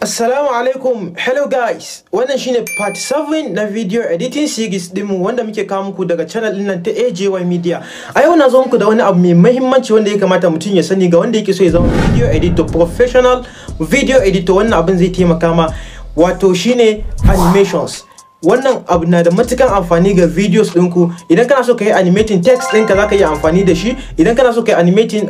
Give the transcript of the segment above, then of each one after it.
Assalamu alaikum, hello guys. Wannan shine part 7 na video editing series dinmu wanda muke kawo muku daga channel din nan ta A.J.Y media. A yau na zo muku da wani abu mai muhimmanci wanda ya kamata mutum ya sani ga wanda yake so ya zama video editor, professional video editor. Wannan abin zai taimaka ma, wato shine animations. Wannan abu na da matukan amfani ga videos ɗinku. Idan kana so ka yi animating text ɗinka za ka yi amfani da shi. Idan kana so ka yi animating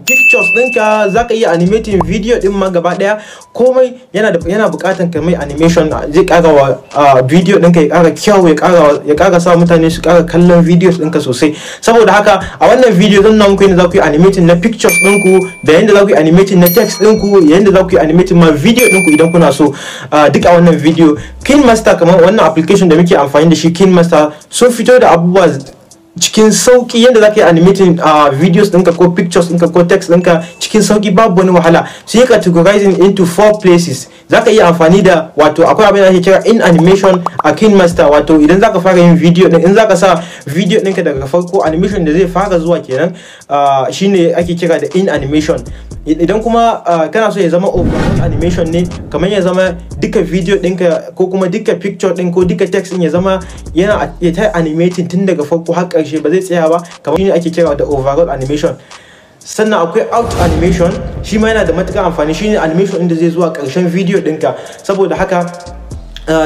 pictures ɗinka za ka yi animating video ɗin ma gaba ɗaya. Komai yana buƙatan ka mai animation, zai ƙara wa video ɗinka ya ƙara kyau, ya ƙara sa mutane su ƙara kallon videos ɗinka sosai. Saboda haka a wannan video zan nuna muku yadda za ku yi animating na pictures ɗinku, da yadda za ku yi animating na text ɗinku, yadda za ku yi animating ma video ɗinku idan kuna so. Duk a wannan video Kinemaster, kamar wannan application da muke amfani da shi, Kinemaster, sun fito da abubuwa cikin sauki yadda zaka yi animating videos ɗinka ko pictures ɗinka ko text ɗinka cikin sauki, babu wani wahala. Sun yi categorizing into 4 places. Zaka iya amfani da, wato akwai abin da ake kira in animation a Kinemaster, wato idan zaka fara yin video din, in zaka sa video ɗinka daga farko, animation da zai fara zuwa kenan shine ake kira da in animation. Idan kuma kana so ya zama overall animation ne, kamar ya zama duka video ɗinka ko kuma duka picture ɗin ko duka text ɗin ya zama ya ta animating tun daga farko har ƙarshe, ba zai tsaya ba, kamar shine ake kira da overall animation. Sannan akwai out animation, shi ma yana da matuƙar amfani, shine animation inda zai zuwa ƙarshen video ɗinka. Saboda haka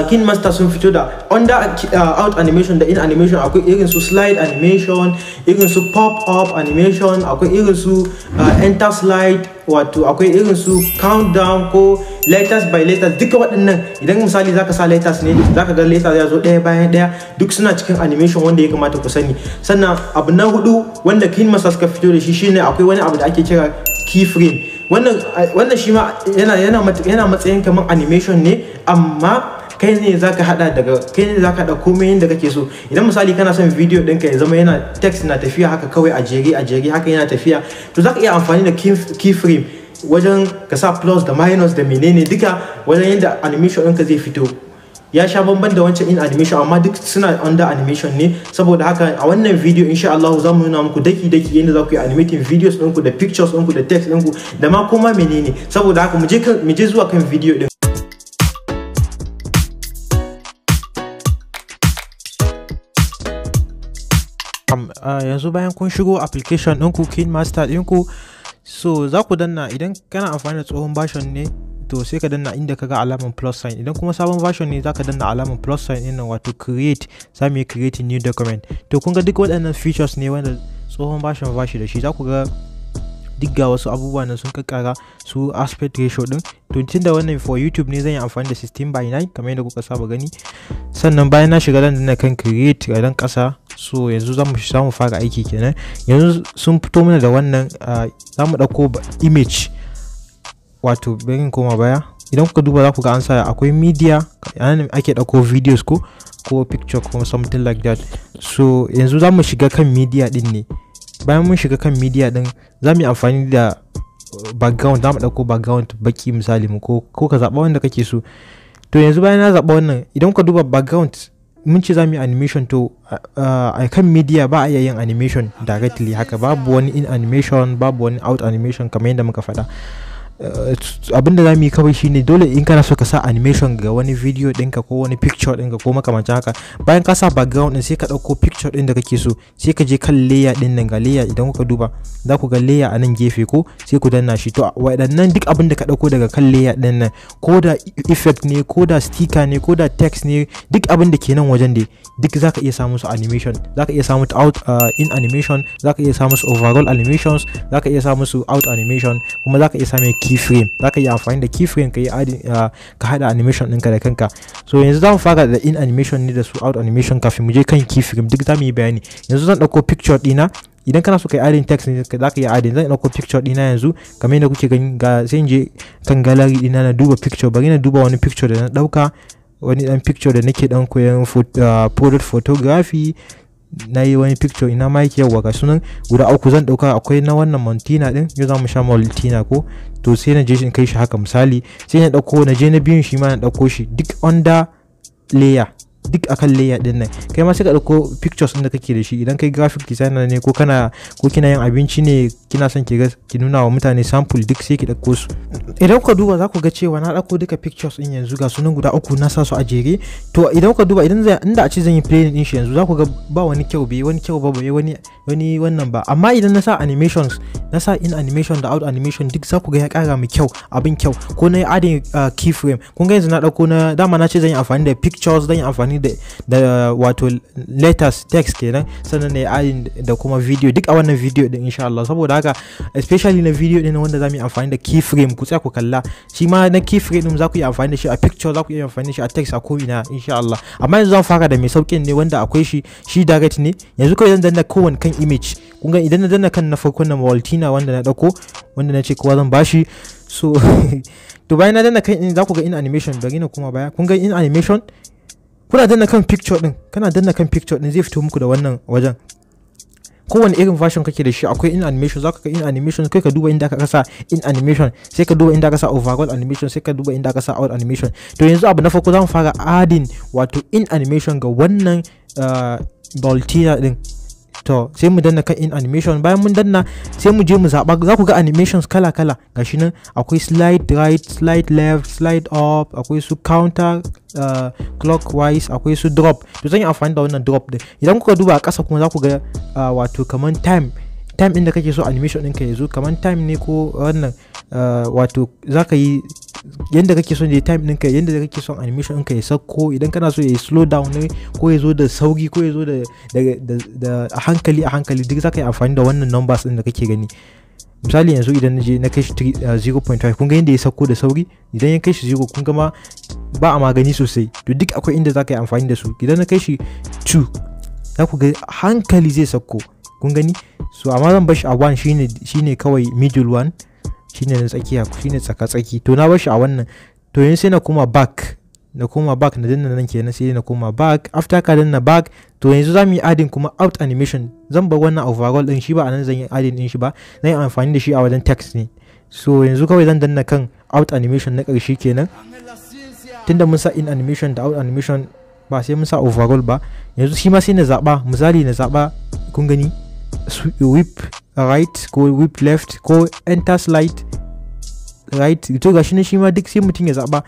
Kinemaster sun fito da under out animation da in animation. Akwai irin su slide animation, irin su pop up animation, akwai irin su enter slide, wato akwai irin su countdown ko letters by letters. Duka waɗannan idan misali zaka sa letters ne, zaka ga letters ya zo ɗaya bayan ɗaya, duk suna cikin animation wanda ya kamata ku sani. Sannan abu na hudu wanda Kinemaster suka fito da shi shine akwai wani abu da ake kira keyframe. Wannan shi ma yana matsayin kamar animation ne, amma kai ne zaka hada komai yanda kake so. Idan misali kana son video ɗinka ya zama yana text na tafiya haka kawai a jere haka yana tafiya, to zaka iya amfani da keyframe wajen ka sa plus da minus da menene duka, wajen yanda animation ɗinka zai fito. Ya sha bamban da wancan in animation, amma duk suna under animation ne. Saboda haka a wannan video insha Allah za mu nuna muku daki yadda za ku yi animating videos ɗinku da pictures ɗinku da text ɗinku da ma koma menene. Saboda haka mu je zuwa kan video ɗin. Yanzu bayan kun shigo application ɗinku, Kinemaster ɗinku, so za ku danna, idan kana amfani da tsohon version ne to sai ka danna inda kaga alaman plus sign. Idan kuma sabon version ne zaka danna alaman plus sign ɗin nan, wato create. Za mu yi create new document. To kun ga duk waɗannan features ne wanda tsohon version ba shi da shi. Za ku ga duk ga wasu abubuwa nan sun kakkara su aspect ratio din. To tunda wannan for YouTube ne, zan yi amfani da 16:9 kamar yadda kuka saba gani. Sannan bayan na shiga dan kan create a dan kasa, so yanzu zamu fara aiki kenan. Yanzu sun fito mana da wannan zamu dauko image, wato bari koma baya. Idan kuka duba za ku ga an sa akwai media, anan ake dauko videos ko picture ko something like that. So yanzu zamu shiga kan media din ne. Bayan mun shiga kan media din, za mu yi amfani da background. Za mu ɗauko background baki misali mu ko ka zaɓa wanda kake so. To yanzu bayan na zaɓa wannan, idan ka duba background mun ce za mu yi animation, to a kan media ba a iya yin animation directly haka, babu wani in animation, babu wani out animation kamar yadda muka faɗa. Abinda za mu yi kawai shine, dole in kana so ka sa animation ga wani video ɗinka ko wani picture ɗinka ko makamancin haka, bayan ka sa background ɗin sai ka ɗauko picture ɗin da kake so, sai ka je kan layer ɗin nan. Ga layer, idan kuka duba za ku ga layer a nan gefe ko, sai ku danna shi. To waɗannan duk abin da ka ɗauko daga kan layer ɗin nan, ko da effect ne, ko da sticker ne, ko da text ne, duk abin da ke nan wajen dai duk za ka iya samu su animation. Za ka iya samu out in animation, za ka iya samu su overall animations, za ka iya samu su out animation, kuma za ka iya samu keyframe. Za ka yi amfani da keyframe ka hada animation ɗinka da kanka. So yanzu za mu fara da in animation ne da su out animation kafin mu je kan keyframe, duk za mu yi bayani. Yanzu zan ɗauko picture ɗina. Idan kana so ka yi adding text ne, za ka yi adding. Zan ɗauko picture ɗina yanzu kamar yadda kuke gani. Sai in je kan gallery ɗina na duba picture. Bari na duba wani picture da na ɗauka, wani ɗan picture da nake ɗan koyan product photography. Na yi wani picture, ina ma yake, yawa ga sunan guda 3 zan dauka. Akwai na wannan Montina din, yau zamu sha Montina ko, to sai na je in kai shi haka misali. Sai na dauko, na je na biyun shi ma na dauko shi duk under layer. duk akan layer din nan. Kai ma sai ka dauko pictures din da kake da shi, idan kai graphic designer ne ko kina yin abinci ne kina son ki nuna wa mutane sample, duk sai ki dauko su. Idan kuka duba za ku ga cewa na dauko duka pictures din yanzu ga sunan guda 3 na sa su a jere. To idan kuka duba inda a ce zan yi play din shi yanzu za ku ga ba wani kyau ba wani wannan ba, amma idan na sa animations, na sa in animation da out animation, duk za ku ga ya kara mu kyau, abin kyau. Ko na yi adding keyframe, kun ga yanzu na dauko na dama na ce zan yi amfani da pictures, zan yi amfani da wato letters text kenan, sannan na yi adding da kuma video, duk a wannan video din insha Allah. Saboda haka especially na video din wanda za mu yi amfani da keyframe, ku tsaya ku kalla, shi ma na keyframe din za ku yi amfani da shi a picture, za ku yi amfani da shi a text, a ko ina insha Allah. Amma yanzu zan fara da mai saukin ne wanda akwai shi direct ne. Yanzu kawai zan danna kowane kan image, kun ga idan na danna kan na farko na Maltina wanda na dauko, wanda na ce kowa zan bashi, so to bayan na danna kan in za ku ga in animation, bari na kuma baya, kun ga in animation, kuna danna kan picture din, kana danna kan picture din zai fito muku da wannan wajen. Kowane irin version kake da shi akwai in animation, zaka ga in animation, kai ka duba inda aka sa in animation, sai ka duba inda aka sa overall animation, sai ka duba inda aka sa out animation. To yanzu abu na farko zamu fara adding wato in animation ga wannan Maltina din. To sai mu danna kan in animation, bayan mun danna sai mu je mu zaba, za ku ga animations kala gashi nan, akwai slide right, slide left, slide up, akwai su counter clockwise, akwai su drop. To zan yi amfani da wannan drop din. Idan kuka duba a ƙasa kuma za ku ga wato kaman time inda kake so animation ɗinka ya zo, kaman time ne ko wannan wato za ka yi yanda kake son da time ɗinka, yanda kake son animation ɗinka ya sauko. Idan kana so ya yi slow down ne, ko ya zo da sauri, ko ya zo da a hankali, duk za ka yi amfani da wannan numbers ɗin da kake gani. Misali yanzu idan na kai shi 0.5, kun ga yanda ya sauko da sauri. Idan ya kai shi 0, kun ga ma ba a magani sosai. To duk akwai inda za ka yi amfani da su. Idan na kai shi 2, za ku ga hankali zai sauko, kun gani. So amma zan bar shi a 1, shine kawai middle one, shine na tsakiya, shine tsaka-tsaki. To na bar shi a wannan. To yanzu sai na koma back na danna nan kenan, sai na koma back. After ka danna back, to yanzu za mu yi adding kuma out animation. Zan bar wannan overall din, shi ba anan zan yi adding din shi ba, zan yi amfani da shi a wajen text ne. So yanzu kawai zan danna kan out animation na ƙarshe kenan, tunda mun sa in animation da out animation, ba sai mun sa overall ba. Yanzu shi ma sai na zaba, misali na zaba, kun gani, whip right ko whip left ko enter slide right. To gashi ne shi ma duk sai mutum ya zaba.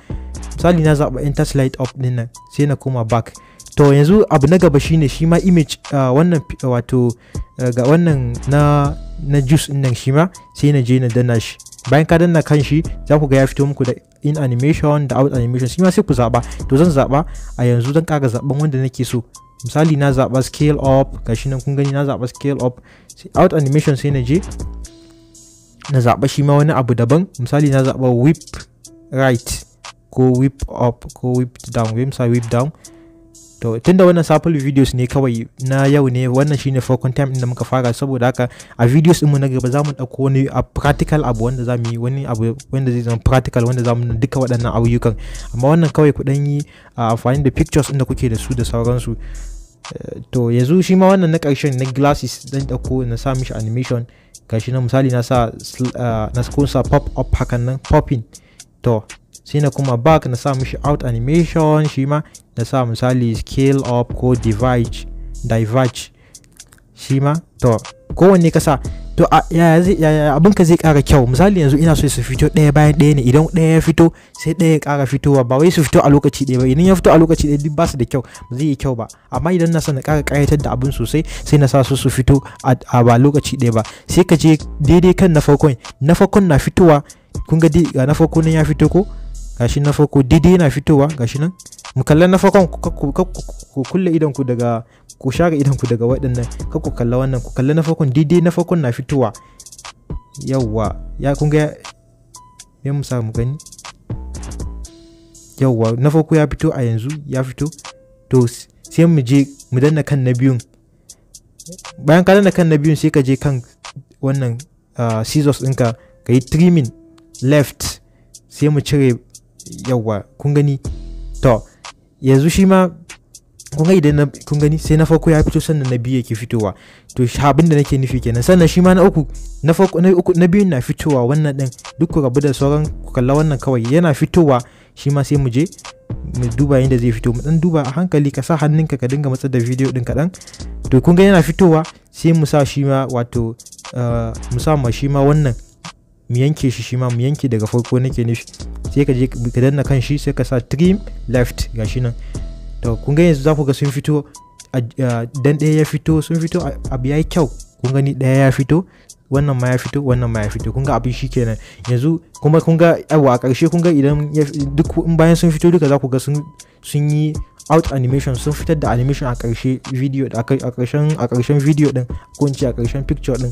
Misali na zaba enter slide up din nan, sai na koma back. To yanzu abu na gaba shine shi ma image wannan wato ga wannan na juice din nan, shi ma sai na je na danna shi. Bayan ka danna kan shi, za ku ga ya fito muku da in animation da out animation, shi ma sai ku zaba. To zan zaba a yanzu, zan kaga zaben wanda nake so. Misali na zaba scale up, gashi nan kun gani na zaba scale up. Out animation sai na je na zaba shi ma wani abu daban. Misali na zaba whip right ko whip up ko whip down, whip down. To tunda wannan sample videos ne kawai na yau ne, wannan shine farkon time din da muka fara, saboda haka a videos din mu na gaba zamu dauko wani practical abu wanda zamu yi, wani abu wanda zai zama practical, wanda zamu duka waɗannan ayyukan. Amma wannan kawai ku dan yi amfani da pictures din da kuke da su da sauransu. To yanzu shi ma wannan na ƙarshen na glasses dan dauko na sa mishi animation. Gashi na misali na sa pop up hakan nan, popping. To sai na kuma back na sa mishi out animation, shi ma na sa misali scale up ko diverge shi ma. To kowanne ka sa, to yaya abin ka zai kara kyau. Misali yanzu ina so su fito ɗaya bayan ɗaya ne, idan ɗaya ya fito sai ɗaya ya kara fitowa, ba wai su fito a lokaci ɗaya ba. Idan ya fito a lokaci ɗaya duk ba su da kyau, ba zai yi kyau ba. Amma idan na sa na kara ƙayatar da abin sosai, sai na sa su fito a ba lokaci ɗaya ba. Sai ka je daidai kan na farkon na fitowa, kun ga na farko nan ya fito ko, gashi na farko daidai yana fitowa, gashi nan. Mu kalla na farkon, ku kulle idan ku daga, ku share idan ku daga waɗannan, kar ku kalla wannan, ku kalla na farkon daidai, na farkon na fitowa. Yawwa, ya kun ga ya mu samu gani. Yawwa, na farko ya fito a yanzu, ya fito. To sai mu je mu danna kan na biyun. Bayan ka danna kan na biyun, sai ka je kan wannan scissors ɗinka, ka yi trimming left, sai mu cire. Yawwa, kun gani. To yanzu shi ma kun ga idan kun gani sai na farko ya fito, sannan na biyu yake fitowa. To abin da nake nufi kenan. Sannan shi ma na uku, na biyun na fitowa, wannan din duk ku rabu da sauran, ku kalla wannan kawai yana fitowa. Shi ma sai mu je mu duba yadda zai fito. Mu dan duba a hankali, ka sa hannunka ka dinga matsar da video din kaɗan. To kun ga yana fitowa, sai mu sa shi ma wato mu sa ma shi ma wannan, mu yanke shi ma, mu yanke daga farko nake nufi. Sai ka je ka danna kan shi, sai ka sa trim left gashi nan. To kun ga yanzu za ku ga sun fito, dan ɗaya ya fito, sun fito abu yayi kyau. Kun gani ɗaya ya fito, wannan ma ya fito, wannan ma ya fito. Kun ga abin shi kenan yanzu. Kuma kun ga yawa a ƙarshe, kun ga idan duk in bayan sun fito duka, za ku ga sun yi out animation, sun fitar da animation a ƙarshe video, a ƙarshen video din, ko in ce a ƙarshen picture din.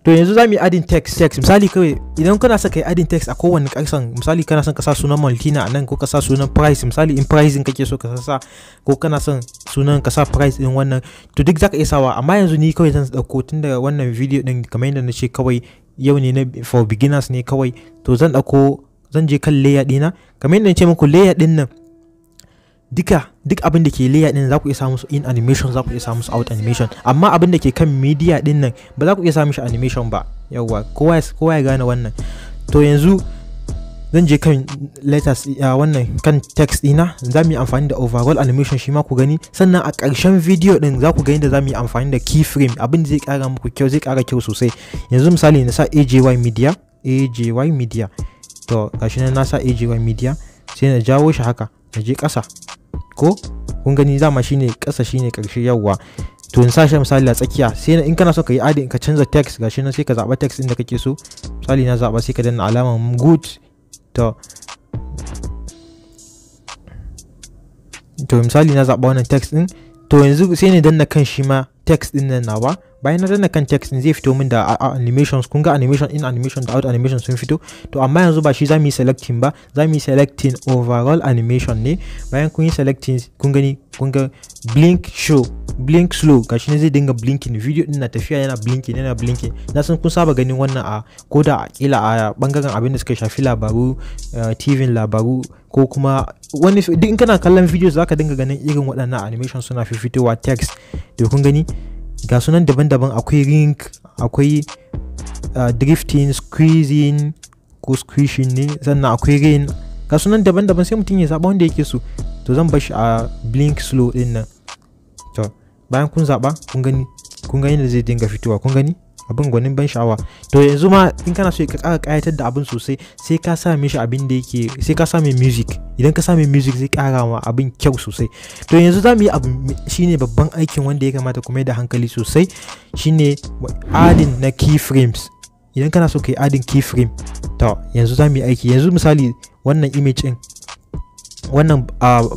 To yanzu za mu yi adding text. Misali kawai idan kana son ka yi adding text a kowane ƙarshen, misali kana son ka sa sunan Maltina a nan, ko ka sa sunan price, misali in pricing kake so ka sa, ko kana son sunan ka sa price din wannan, to duk zaka iya sawa. Amma yanzu ni kawai zan dauko tun daga wannan video din, kamar yadda na ce kawai yau ne na for beginners ne kawai. To zan je kan layer dina, kamar yadda na ce muku layer din nan duk abin da ke layer din za ku iya samu su in animation, za ku iya samu su out animation. Amma abin da ke kan media din nan ba za ku iya samu shi animation ba. Yawwa, kowa ya gane wannan. To yanzu zan je kan letters, wannan kan text dina, za mu yi amfani da overall animation shi ma ku gani. Sannan a ƙarshen video din za ku ga yadda za mu yi amfani da keyframe, abin da zai ƙara muku kyau, zai ƙara kyau sosai. Yanzu misali na sa A.J.Y media. To gashi nan na sa A.J.Y media, sai na jawo shi haka, na je ƙasa. Ko kun gani dama shine ƙasa, shine ƙarshe. Yawwa, to in sa shi misali a tsakiya, sai in kana so ka yi adding, ka canza text gashi nan, sai ka zaɓa text din da kake so. Misali na zaɓa, sai ka danna alamar good. To misali na zaɓa wannan text din. To yanzu sai ne danna kan shi ma text din nan nawa. Bayan na danna kan text din, zai fito min da animations. Kun ga animation, in animation da out animation sun fito. To amma yanzu ba shi za mu yi selecting ba, za mu yi selecting overall animation ne. Bayan kun yi selecting, kun ga blink slow gashi ne zai dinga blinking, video din na tafiya yana blinking. Na san kun saba ganin wannan a koda a kila a bangaren abin da suka shafi labaru, TV labaru, ko kuma wani duk in kana kallon videos zaka dinga ganin irin waɗannan animation suna fitowa text. To kun gani ga sunan daban-daban, akwai ring, akwai drifting, squeezing ko squishing ne, sannan akwai rain, ga sunan daban-daban, sai mutum ya zaɓa wanda yake so. To zan bar shi a blink slow din nan. To bayan kun zaɓa, kun gani da zai dinga fitowa. Kun gani abin gwanin ban sha'awa. To yanzu ma in kana so ka ƙara ƙayatar da abin sosai, sai ka sa mishi abin da yake, sai ka sa mai music. Idan ka sa mai music zai ƙara ma abin kyau sosai. To yanzu za mu yi abu shine babban aikin wanda ya kamata ku mai da hankali sosai, shine adding na keyframes. Idan kana so ka yi adding keyframe, to yanzu za mu yi aiki. Yanzu misali wannan image din, wannan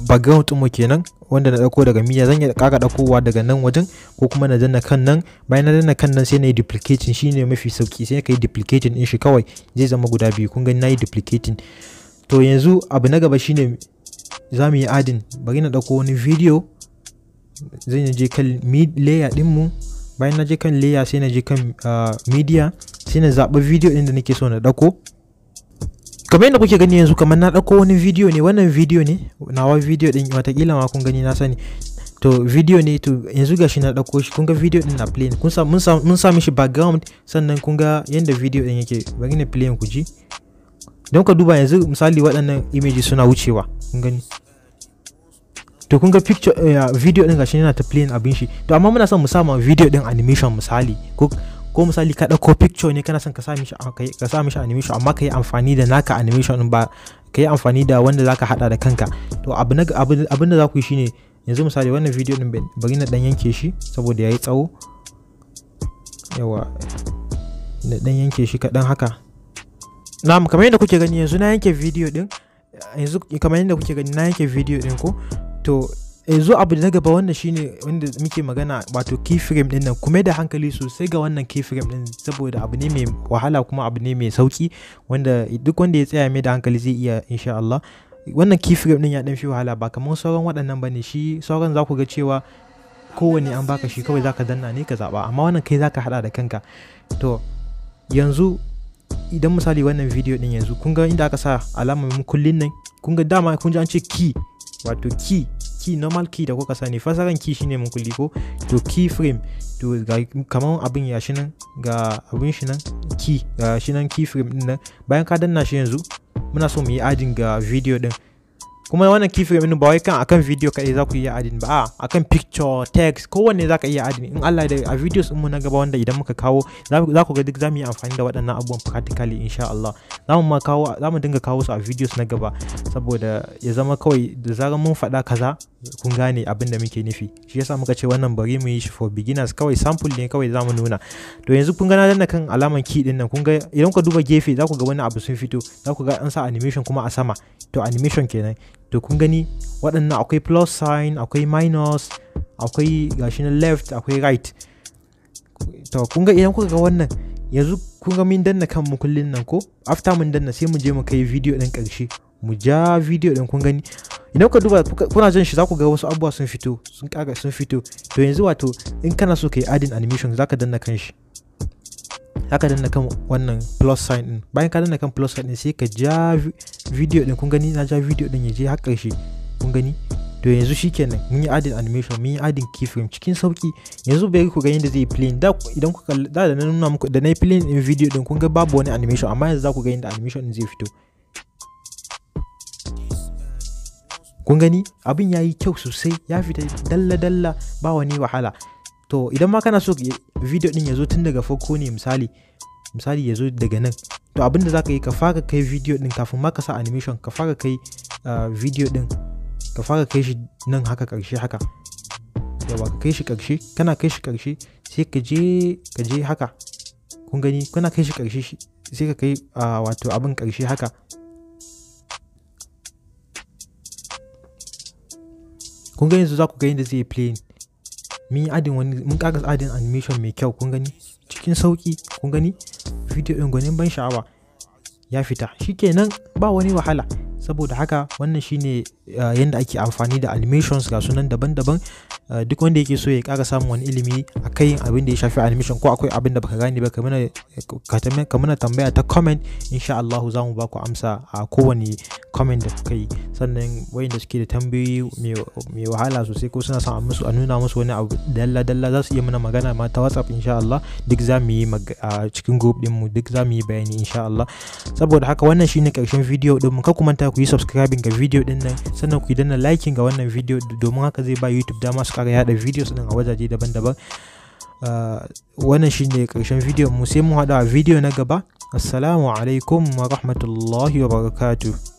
background din mu kenan, wanda na dauko daga media, zan iya ƙara daukowa daga nan wajen, ko kuma na danna kan nan. Bayan na danna kan nan, sai na yi duplicating, shine mafi sauki. Sai ka yi duplicating din shi kawai, zai zama guda biyu. kun gani na yi duplicating. To yanzu abu na gaba shine za mu yi adding. Bari na dauko wani video, zan je kan layer din mu. Bayan na je kan layer, sai na je kan media, sai na zaɓi video din da nake so na dauko. Kamar yadda kuke gani yanzu, kamar na dauko wani video ne, wannan video ne nawa, video din watakila ma kun gani na sani. To video ne, to yanzu gashi na dauko shi. Kun ga video din na play, mun sa mishi background, sannan kun ga yanda video din yake. Bari na play ku ji. Don ka duba yanzu misali waɗannan images suna wucewa, kun gani. To kun ga picture video din gashi yana ta play abin shi. To amma muna son mu sa ma video din animation misali, ko misali ka dauko picture ne, kana son ka sa mishi animation, amma ka yi amfani da naka animation ba ka yi amfani da wanda zaka hada da kanka. To abin da za ku yi shine, yanzu misali wannan video din bari na dan yanke shi saboda yayi tsawo. Yawa, na dan yanke shi kadan haka. Na'am, kamar yadda kuke gani yanzu na yanke video din. Ko to yanzu abu na gaba, wannan shine wanda muke magana, wato keyframe din nan. Kuma da hankali sosai ga wannan keyframe din, saboda abu ne mai wahala kuma abu ne mai sauki, wanda duk wanda ya tsaya mai da hankali zai iya, insha Allah. Wannan keyframe din ya dan fi wahala, ba kamar sauran waɗannan bane. Shi sauran za ku ga cewa kowanne an baka shi, kawai zaka danna ne ka zaba, amma wannan kai zaka hada da kanka. To yanzu idan misali wannan video din, yanzu kun ga inda aka sa alamar kullin nan, kun ga dama kun ji an ce key, wato key normal key da kuka sani, fasaran key shine mun kulli ko. To keyframe, to ga kaman abin ya shi nan, ga abin shi nan, key ga shi nan, keyframe din nan. Bayan ka danna shi, yanzu muna so mu yi adding ga video din. kuma wannan keyframe din ba wai kan akan video kadai za ku iya adin ba, akan picture, text, kowanne za ka iya adin in Allah da a videos din mu na gaba wanda idan muka kawo za ku ga duk zamu yi amfani da waɗannan abubuwan practically insha Allah. Za mu dinga kawo su a videos na gaba saboda ya zama kawai da zarar mun faɗa kaza kun gane abin da muke nufi. Shi yasa muka ce wannan bari mu yi shi for beginners, kawai sample ne kawai zamu nuna. To yanzu kun ga na danna kan alaman key din nan, kun ga idan ku duba gefe za ku ga wani abu sun fito, za ku ga an sa animation kuma a sama, to animation kenan. To kun gani waɗannan akwai plus sign, akwai minus, akwai gashi na left, akwai right. To kun ga idan kuka ga wannan yanzu kun ga min danna kan mukullin nan ko, after mun danna sai mu je mu kai video din ƙarshe, mu ja video din. Kun gani idan kuka duba kuna jan shi za ku ga wasu abubuwa sun fito, sun fito. To yanzu wato in kana so kai adding animation za ka danna kan shi, haka danna kan wannan plus sign din. Bayan ka danna kan plus sign din sai ka ja video din. Kun gani na ja video din ya je har ƙarshe, kun gani. To yanzu shikenan mun yi adding animation, mun yi adding keyframe cikin sauki. Yanzu bai ku ga yadda zai play da idan kuka da na nuna muku da na yi play in video din, kun ga babu wani animation, amma yanzu za ku ga yadda animation din zai fito. Kun gani abin yayi kyau sosai, ya fita dalla ba wani wahala. To idan ma kana so video din ya zo tun daga farko ne, misali ya zo daga nan, to abinda za ka yi ka fara kai video din kafin ma ka sa animation, ka fara kai video din, ka fara kai shi nan haka ƙarshe haka. Yawa ka kai shi ƙarshe, kana kai shi ƙarshe sai ka je haka. Kun gani kana kai shi ƙarshe sai ka kai wato abin ƙarshe haka. Kun gani yanzu za ku ga yadda zai play. Mun ƙara adin animation mai kyau, kun gani cikin sauki. Kun gani video din gwanin ban sha'awa ya fita, shikenan ba wani wahala. Saboda haka wannan shine yanda ake amfani da animations ga sunan daban-daban. Duk wanda yake so ya ƙara samun wani ilimi akai yin abin da ya shafi animation, ko akwai abin da baka gane ba, ka mana tambaya ta comment, insha Allah za mu ba ku amsa a kowane comment da kuka yi. Sannan wayanda suke da tambayoyi mai wahala sosai ko suna son a nuna musu wani abu dalla za su iya mana magana ma ta WhatsApp insha Allah. Duk za mu yi a cikin group din mu, duk za mu yi bayani insha Allah. Saboda haka wannan shine karshen video din mu. Ka kuma ku yi subscribing ga video din nan, sannan ku yi danna liking ga wannan video domin haka zai ba YouTube dama su kara yada videos din a wajaje daban-daban. Wannan shine karshen video mu, sai mu hada a video na gaba. Assalamu alaikum wa rahmatullahi wa barakatuh.